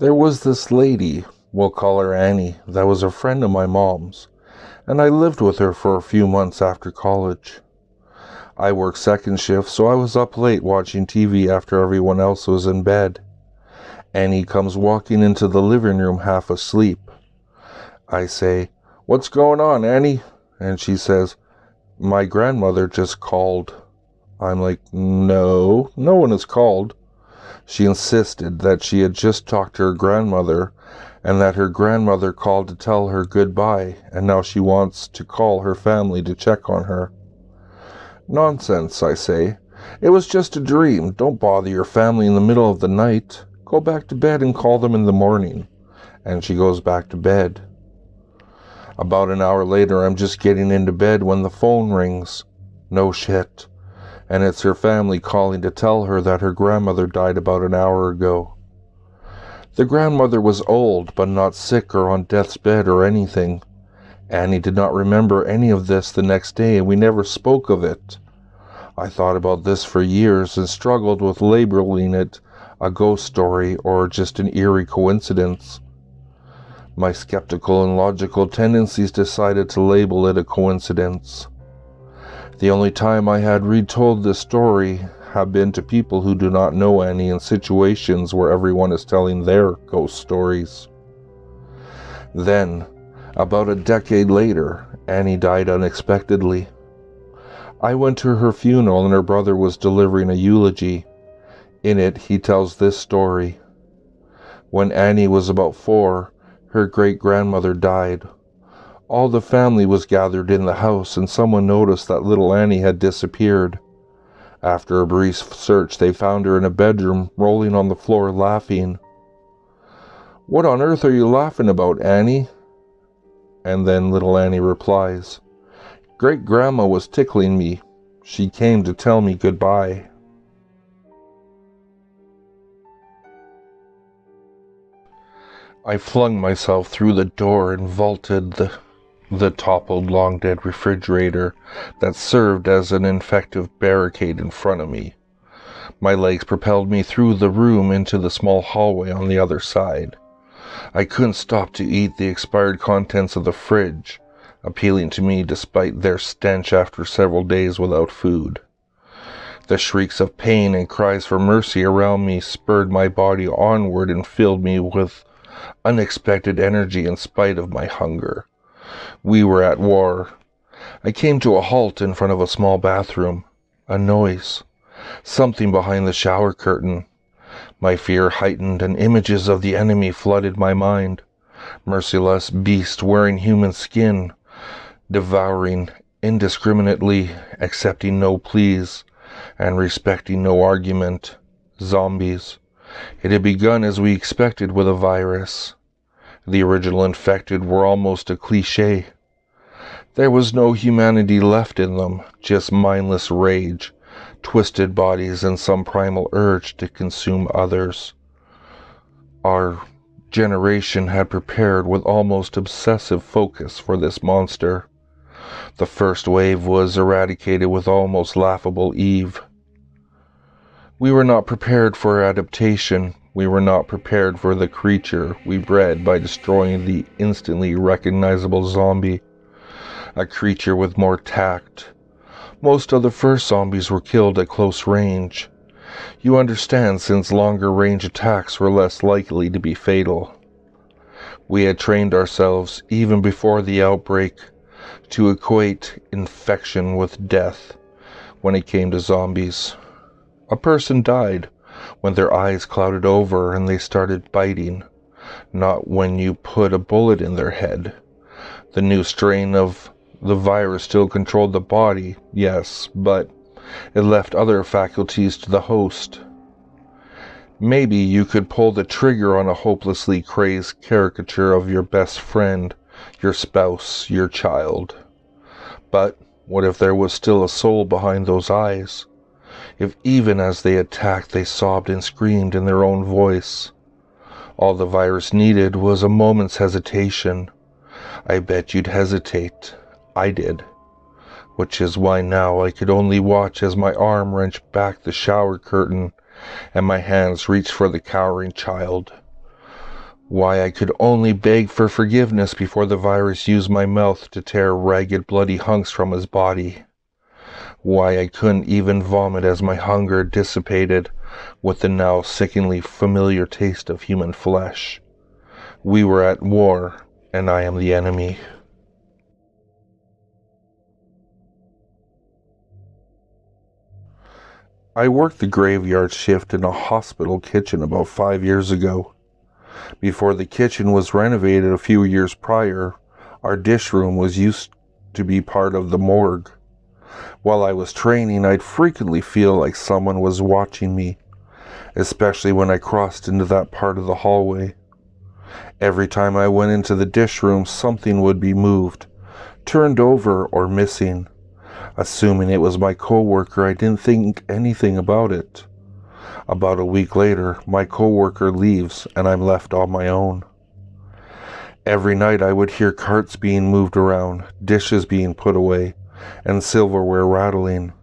There was this lady, we'll call her Annie, that was a friend of my mom's, and I lived with her for a few months after college. I worked second shift, so I was up late watching TV after everyone else was in bed. Annie comes walking into the living room half asleep. I say, "What's going on, Annie?" And she says, "My grandmother just called." I'm like, "No, no one has called." She insisted that she had just talked to her grandmother and that her grandmother called to tell her goodbye, and now she wants to call her family to check on her. "Nonsense," I say. "It was just a dream. Don't bother your family in the middle of the night. Go back to bed and call them in the morning." And she goes back to bed. About an hour later, I'm just getting into bed when the phone rings. No shit. And it's her family calling to tell her that her grandmother died about an hour ago. The grandmother was old, but not sick or on death's bed or anything. Annie did not remember any of this the next day, and we never spoke of it. I thought about this for years and struggled with labeling it a ghost story or just an eerie coincidence. My skeptical and logical tendencies decided to label it a coincidence. The only time I had retold this story have been to people who do not know Annie in situations where everyone is telling their ghost stories. Then, about a decade later, Annie died unexpectedly. I went to her funeral and her brother was delivering a eulogy. In it, he tells this story. When Annie was about 4, her great-grandmother died. All the family was gathered in the house, and someone noticed that little Annie had disappeared. After a brief search, they found her in a bedroom, rolling on the floor, laughing. "What on earth are you laughing about, Annie?" And then little Annie replies, "Great-grandma was tickling me. She came to tell me goodbye." I flung myself through the door and vaulted the toppled long-dead refrigerator that served as an effective barricade in front of me. My legs propelled me through the room into the small hallway on the other side. I couldn't stop to eat the expired contents of the fridge, appealing to me despite their stench after several days without food. The shrieks of pain and cries for mercy around me spurred my body onward and filled me with unexpected energy in spite of my hunger. We were at war. I came to a halt in front of a small bathroom. A noise. Something behind the shower curtain. My fear heightened and images of the enemy flooded my mind. Merciless beasts wearing human skin, devouring indiscriminately, accepting no pleas, and respecting no argument. Zombies. It had begun as we expected with a virus. The original infected were almost a cliché. There was no humanity left in them, just mindless rage, twisted bodies, and some primal urge to consume others. Our generation had prepared with almost obsessive focus for this monster. The first wave was eradicated with almost laughable ease. We were not prepared for adaptation. We were not prepared for the creature we bred by destroying the instantly recognizable zombie. A creature with more tact. Most of the first zombies were killed at close range. You understand, since longer range attacks were less likely to be fatal. We had trained ourselves, even before the outbreak, to equate infection with death when it came to zombies. A person died when their eyes clouded over and they started biting, not when you put a bullet in their head. The new strain of the virus still controlled the body, yes, but it left other faculties to the host. Maybe you could pull the trigger on a hopelessly crazed caricature of your best friend, your spouse, your child. But what if there was still a soul behind those eyes? If even as they attacked they sobbed and screamed in their own voice? All the virus needed was a moment's hesitation. I bet you'd hesitate. I did. Which is why now I could only watch as my arm wrenched back the shower curtain and my hands reached for the cowering child. Why I could only beg for forgiveness before the virus used my mouth to tear ragged bloody hunks from his body. Why I couldn't even vomit as my hunger dissipated with the now sickeningly familiar taste of human flesh. We were at war, and I am the enemy. I worked the graveyard shift in a hospital kitchen about 5 years ago. Before the kitchen was renovated a few years prior, our dish room was used to be part of the morgue. While I was training, I'd frequently feel like someone was watching me, especially when I crossed into that part of the hallway. Every time I went into the dish room, something would be moved, turned over, or missing. Assuming it was my coworker, I didn't think anything about it. About a week later, my coworker leaves and I'm left on my own. Every night I would hear carts being moved around, dishes being put away, and silverware rattling.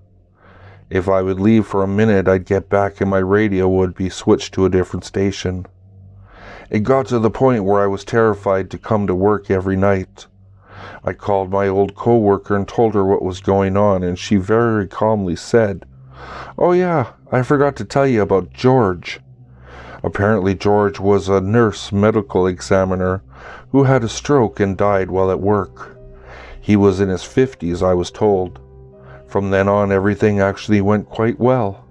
If I would leave for a minute, I'd get back and my radio would be switched to a different station. It got to the point where I was terrified to come to work every night. I called my old coworker and told her what was going on, and she very calmly said, "Oh yeah, I forgot to tell you about George." Apparently George was a nurse medical examiner who had a stroke and died while at work. He was in his 50s, I was told. From then on, everything actually went quite well.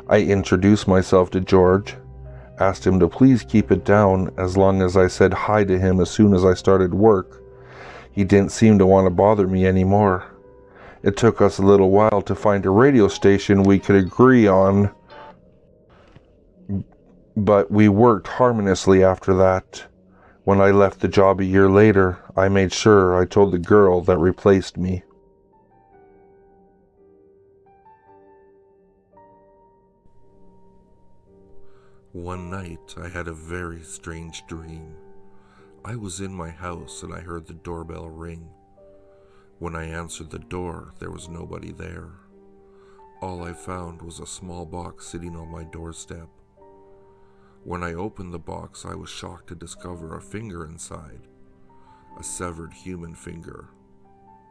I introduced myself to George, asked him to please keep it down as long as I said hi to him as soon as I started work. He didn't seem to want to bother me anymore. It took us a little while to find a radio station we could agree on, but we worked harmoniously after that. When I left the job a year later, I made sure I told the girl that replaced me. One night, I had a very strange dream. I was in my house and I heard the doorbell ring. When I answered the door, there was nobody there. All I found was a small box sitting on my doorstep. When I opened the box, I was shocked to discover a finger inside, a severed human finger.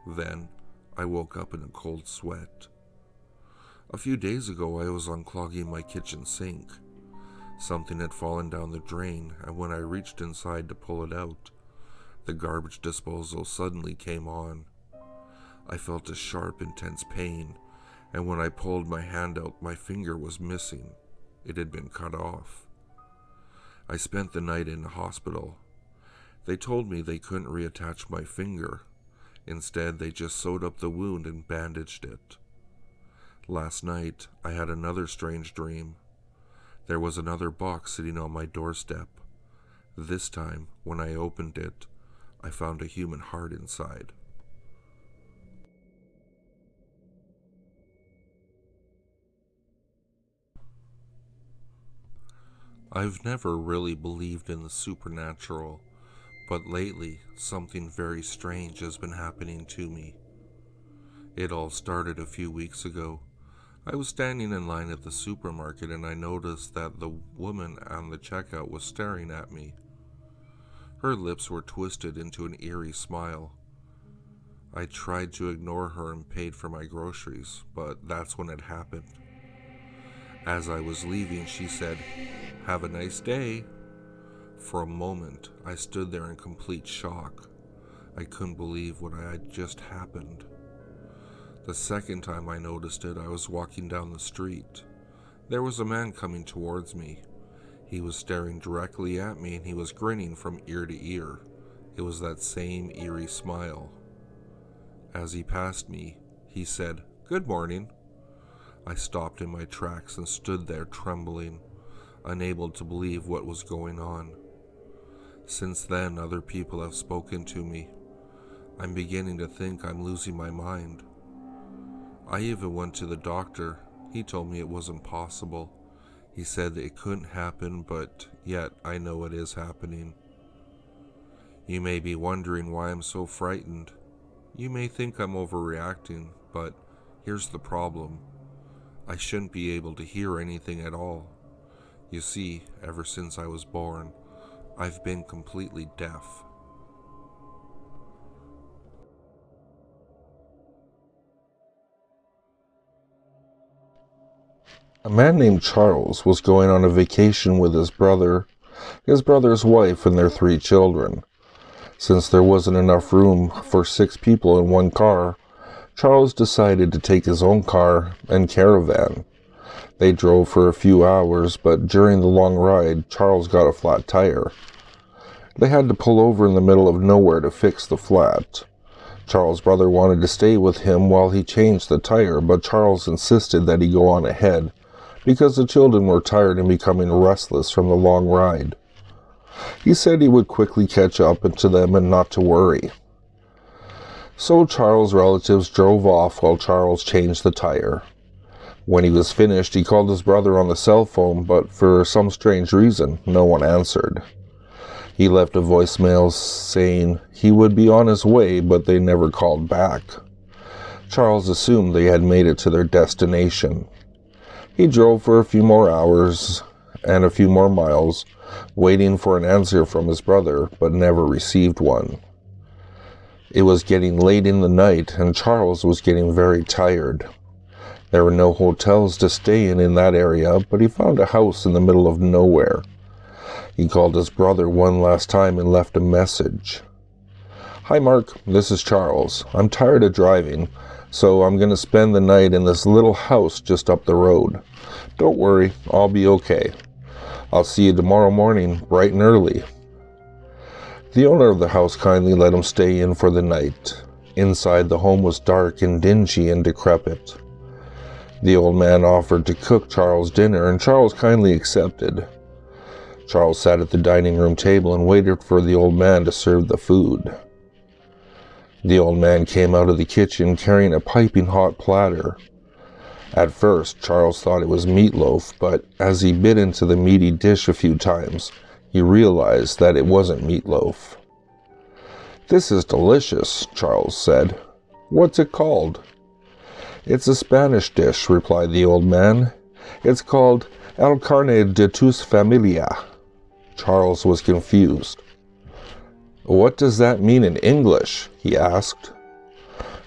Then, I woke up in a cold sweat. A few days ago, I was unclogging my kitchen sink. Something had fallen down the drain, and when I reached inside to pull it out, the garbage disposal suddenly came on. I felt a sharp, intense pain, and when I pulled my hand out, my finger was missing. It had been cut off. I spent the night in the hospital. They told me they couldn't reattach my finger. Instead, they just sewed up the wound and bandaged it. Last night, I had another strange dream. There was another box sitting on my doorstep. This time, when I opened it, I found a human heart inside. I've never really believed in the supernatural, but lately, something very strange has been happening to me. It all started a few weeks ago. I was standing in line at the supermarket and I noticed that the woman on the checkout was staring at me. Her lips were twisted into an eerie smile. I tried to ignore her and paid for my groceries, but that's when it happened. As I was leaving, she said, "Have a nice day." For a moment, I stood there in complete shock. I couldn't believe what had just happened. The second time I noticed it, I was walking down the street. There was a man coming towards me. He was staring directly at me and he was grinning from ear to ear. It was that same eerie smile. As he passed me, he said, "Good morning." I stopped in my tracks and stood there trembling, unable to believe what was going on. Since then, other people have spoken to me. I'm beginning to think I'm losing my mind. I even went to the doctor. He told me it wasn't possible. He said that it couldn't happen, but yet I know it is happening. You may be wondering why I'm so frightened. You may think I'm overreacting, but here's the problem. I shouldn't be able to hear anything at all. You see, ever since I was born, I've been completely deaf. A man named Charles was going on a vacation with his brother's wife, and their 3 children. Since there wasn't enough room for 6 people in one car, Charles decided to take his own car and caravan. They drove for a few hours, but during the long ride, Charles got a flat tire. They had to pull over in the middle of nowhere to fix the flat. Charles' brother wanted to stay with him while he changed the tire, but Charles insisted that he go on ahead, because the children were tired and becoming restless from the long ride. He said he would quickly catch up to them and not to worry. So Charles' relatives drove off while Charles changed the tire. When he was finished, he called his brother on the cell phone, but for some strange reason, no one answered. He left a voicemail saying he would be on his way, but they never called back. Charles assumed they had made it to their destination. He drove for a few more hours and a few more miles, waiting for an answer from his brother, but never received one. It was getting late in the night, and Charles was getting very tired. There were no hotels to stay in that area, but he found a house in the middle of nowhere. He called his brother one last time and left a message. "Hi Mark, this is Charles. I'm tired of driving, so I'm going to spend the night in this little house just up the road. Don't worry, I'll be okay. I'll see you tomorrow morning, bright and early." The owner of the house kindly let him stay in for the night. Inside, the home was dark and dingy and decrepit. The old man offered to cook Charles dinner, and Charles kindly accepted. Charles sat at the dining room table and waited for the old man to serve the food. The old man came out of the kitchen carrying a piping hot platter. At first, Charles thought it was meatloaf, but as he bit into the meaty dish a few times, he realized that it wasn't meatloaf. "This is delicious," Charles said. "What's it called?" "It's a Spanish dish," replied the old man. "It's called El Carne de tu familia." Charles was confused. "What does that mean in English?" he asked.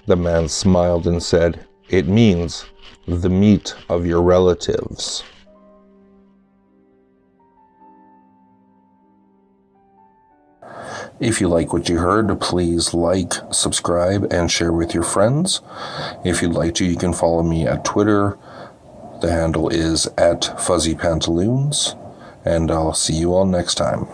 The man smiled and said, "It means the meat of your relatives." If you like what you heard, please like, subscribe, and share with your friends. If you'd like to, you can follow me at Twitter. The handle is @FuzzyPantaloons, and I'll see you all next time.